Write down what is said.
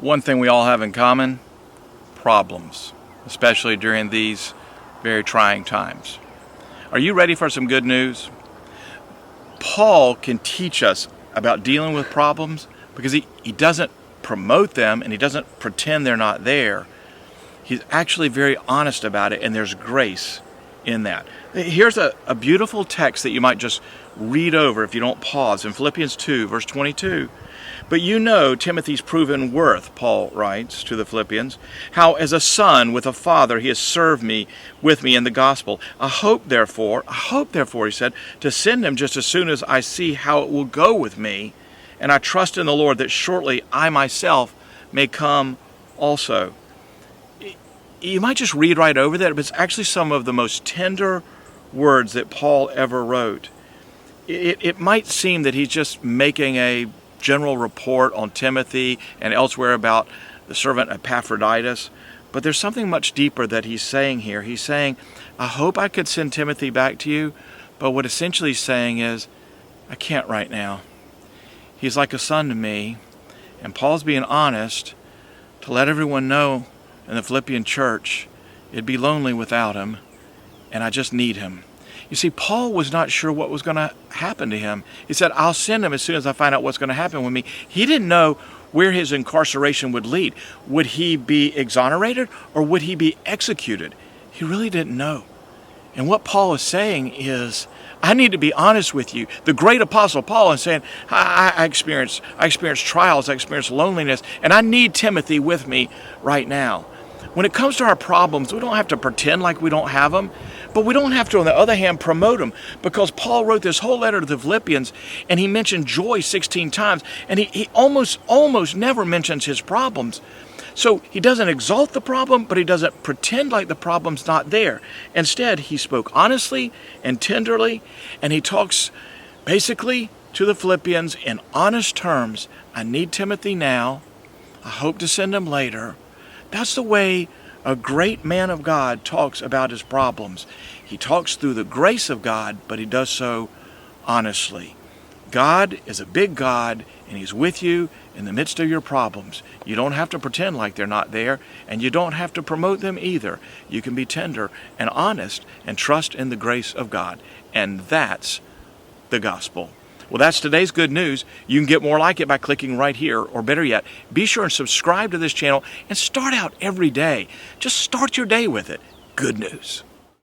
One thing we all have in common: problems, especially during these very trying times. Are you ready for some good news? Paul can teach us about dealing with problems because he doesn't promote them and he doesn't pretend they're not there. He's actually very honest about it, and there's grace in that. Here's a beautiful text that you might just read over if you don't pause. In Philippians 2, verse 22. But you know Timothy's proven worth, Paul writes to the Philippians, how as a son with a father he has served me with me in the gospel. I hope therefore, he said, to send him just as soon as I see how it will go with me. And I trust in the Lord that shortly I myself may come also. You might just read right over that, but it's actually some of the most tender words that Paul ever wrote. It might seem that he's just making a general report on Timothy and elsewhere about the servant Epaphroditus, but there's something much deeper that he's saying here. He's saying, I hope I could send Timothy back to you, but what essentially he's saying is, I can't right now. He's like a son to me, and Paul's being honest to let everyone know in the Philippian church it'd be lonely without him, and I just need him. You see, Paul was not sure what was going to happen to him. He said, I'll send him as soon as I find out what's going to happen with me. He didn't know where his incarceration would lead. Would he be exonerated or would he be executed? He really didn't know. And what Paul is saying is, I need to be honest with you. The great apostle Paul is saying, I experienced trials, I experienced loneliness, and I need Timothy with me right now. When it comes to our problems, we don't have to pretend like we don't have them, but we don't have to, on the other hand, promote them, because Paul wrote this whole letter to the Philippians, and he mentioned joy 16 times, and he almost never mentions his problems. So he doesn't exalt the problem, but he doesn't pretend like the problem's not there. Instead, he spoke honestly and tenderly, and he talks basically to the Philippians in honest terms. I need Timothy now. I hope to send him later. That's the way a great man of God talks about his problems. He talks through the grace of God, but he does so honestly. God is a big God, and he's with you in the midst of your problems. You don't have to pretend like they're not there, and you don't have to promote them either. You can be tender and honest and trust in the grace of God. And that's the gospel. Well, that's today's good news. You can get more like it by clicking right here, or better yet, be sure and subscribe to this channel and start out every day. Just start your day with it. Good news.